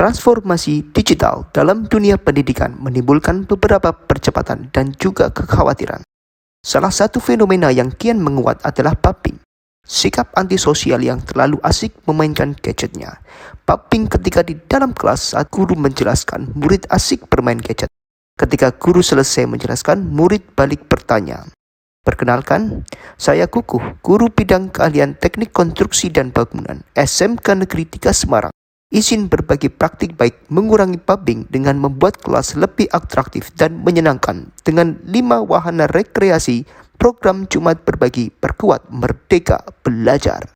Transformasi digital dalam dunia pendidikan menimbulkan beberapa percepatan dan juga kekhawatiran. Salah satu fenomena yang kian menguat adalah pubbing. Sikap antisosial yang terlalu asik memainkan gadgetnya. Pubbing ketika di dalam kelas saat guru menjelaskan, murid asik bermain gadget. Ketika guru selesai menjelaskan, murid balik bertanya. Perkenalkan, saya Kukuh, guru bidang keahlian teknik konstruksi dan bangunan SMK Negeri 3 Semarang. Izin berbagi praktik baik mengurangi pubbing dengan membuat kelas lebih atraktif dan menyenangkan dengan 5 wahana rekreasi program Jumat Berbagi Perkuat Merdeka Belajar.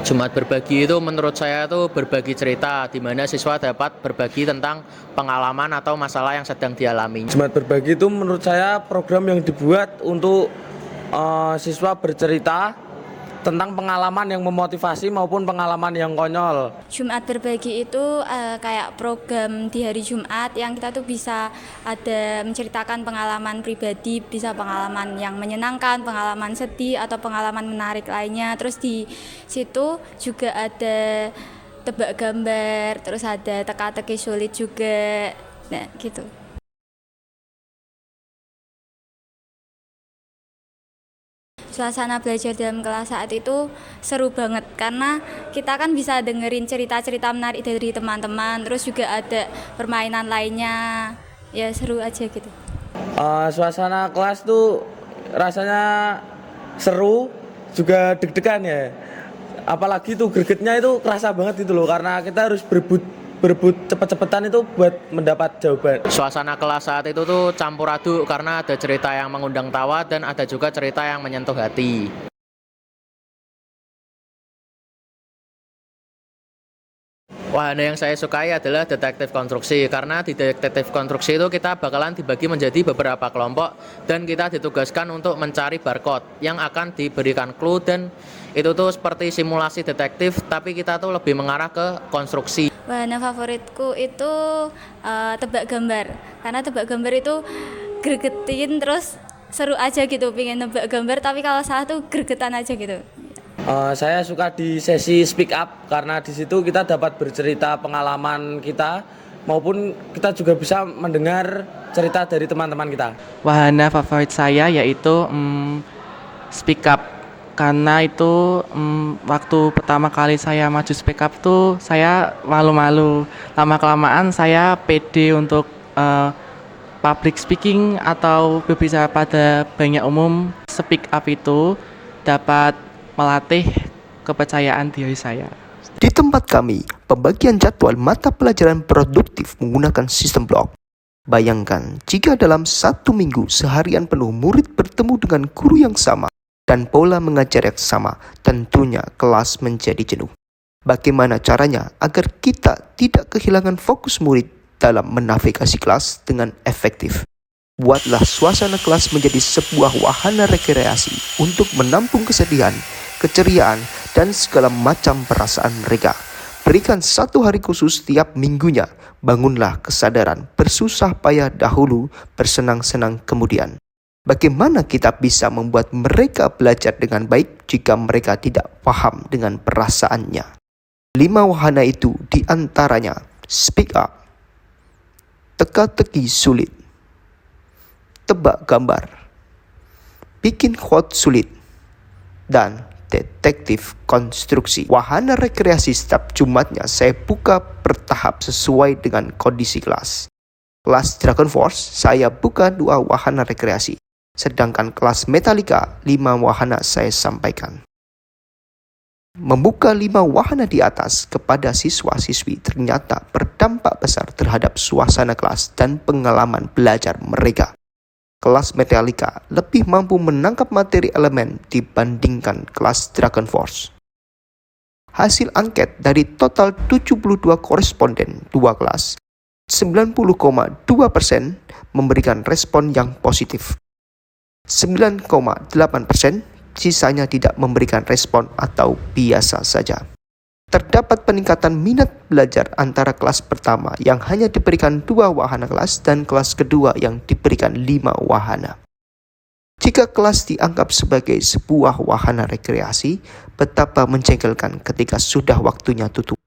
Jumat Berbagi itu menurut saya itu berbagi cerita di mana siswa dapat berbagi tentang pengalaman atau masalah yang sedang dialami. Jumat Berbagi itu menurut saya program yang dibuat untuk siswa bercerita tentang pengalaman yang memotivasi maupun pengalaman yang konyol. Jumat Berbagi itu kayak program di hari Jumat yang kita tuh bisa ada menceritakan pengalaman pribadi, bisa pengalaman yang menyenangkan, pengalaman sedih atau pengalaman menarik lainnya. Terus di situ juga ada tebak gambar, terus ada teka-teki sulit juga. Nah, gitu. Suasana belajar dalam kelas saat itu seru banget karena kita kan bisa dengerin cerita-cerita menarik dari teman-teman, terus juga ada permainan lainnya, ya seru aja gitu. Suasana kelas tuh rasanya seru, juga deg-degan ya. Apalagi tuh gregetnya itu kerasa banget itu loh, karena kita harus berebut cepet-cepetan itu buat mendapat jawaban. Suasana kelas saat itu tuh campur aduk karena ada cerita yang mengundang tawa dan ada juga cerita yang menyentuh hati. Wahana yang saya sukai adalah detektif konstruksi karena di detektif konstruksi itu kita bakalan dibagi menjadi beberapa kelompok dan kita ditugaskan untuk mencari barcode yang akan diberikan clue, dan itu tuh seperti simulasi detektif tapi kita tuh lebih mengarah ke konstruksi. Wahana favoritku itu tebak gambar karena tebak gambar itu gregetin terus seru aja gitu, pengen nebak gambar tapi kalau salah tuh gregetan aja gitu. Saya suka di sesi speak up karena di situ kita dapat bercerita pengalaman kita maupun kita juga bisa mendengar cerita dari teman-teman kita. Wahana favorit saya yaitu speak up karena itu waktu pertama kali saya maju speak up tuh saya malu-malu. Lama-kelamaan saya pede untuk public speaking atau berbicara pada banyak umum. Speak up itu dapat melatih kepercayaan diri saya. Di tempat kami, pembagian jadwal mata pelajaran produktif menggunakan sistem blok. Bayangkan jika dalam 1 minggu seharian penuh murid bertemu dengan guru yang sama dan pola mengajar yang sama, tentunya kelas menjadi jenuh. Bagaimana caranya agar kita tidak kehilangan fokus murid dalam menavigasi kelas dengan efektif? Buatlah suasana kelas menjadi sebuah wahana rekreasi untuk menampung kesedihan, keceriaan, dan segala macam perasaan mereka. Berikan 1 hari khusus setiap minggunya. Bangunlah kesadaran bersusah payah dahulu, bersenang-senang kemudian. Bagaimana kita bisa membuat mereka belajar dengan baik jika mereka tidak paham dengan perasaannya? 5 wahana itu diantaranya speak up, teka-teki sulit, tebak gambar, bikin quote sulit, dan detektif konstruksi. Wahana rekreasi setiap Jumatnya saya buka bertahap sesuai dengan kondisi kelas. Kelas Dragon Force saya buka 2 wahana rekreasi, sedangkan kelas Metallica 5 wahana saya sampaikan. Membuka 5 wahana di atas kepada siswa-siswi ternyata berdampak besar terhadap suasana kelas dan pengalaman belajar mereka. Kelas Metallica lebih mampu menangkap materi elemen dibandingkan kelas Dragon Force. Hasil angket dari total 72 koresponden 2 kelas, 90,2% memberikan respon yang positif. 9,8% sisanya tidak memberikan respon atau biasa saja. Terdapat peningkatan minat belajar antara kelas pertama yang hanya diberikan 2 wahana kelas dan kelas kedua yang diberikan 5 wahana. Jika kelas dianggap sebagai sebuah wahana rekreasi, betapa menjengkelkan ketika sudah waktunya tutup.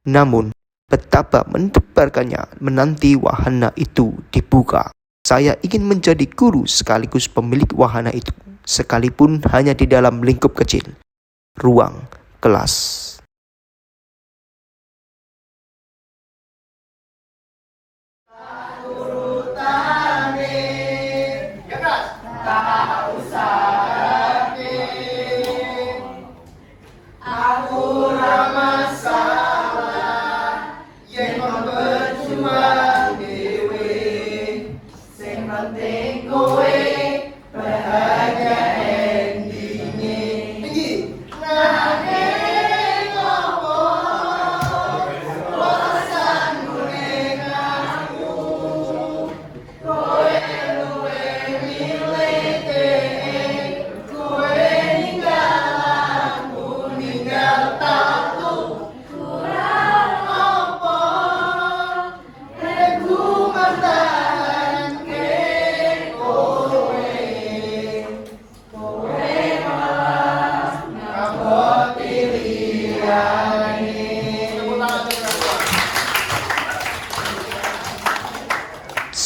Namun, betapa mendebarkannya menanti wahana itu dibuka. Saya ingin menjadi guru sekaligus pemilik wahana itu, sekalipun hanya di dalam lingkup kecil, ruang kelas.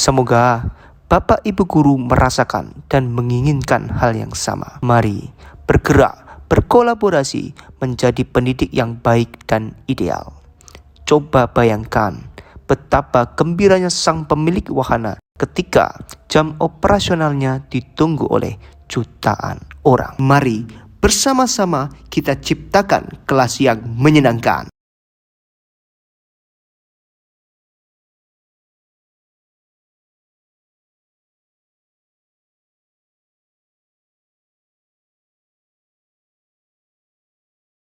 Semoga Bapak Ibu guru merasakan dan menginginkan hal yang sama. Mari bergerak, berkolaborasi menjadi pendidik yang baik dan ideal. Coba bayangkan betapa gembiranya sang pemilik wahana ketika jam operasionalnya ditunggu oleh jutaan orang. Mari bersama-sama kita ciptakan kelas yang menyenangkan.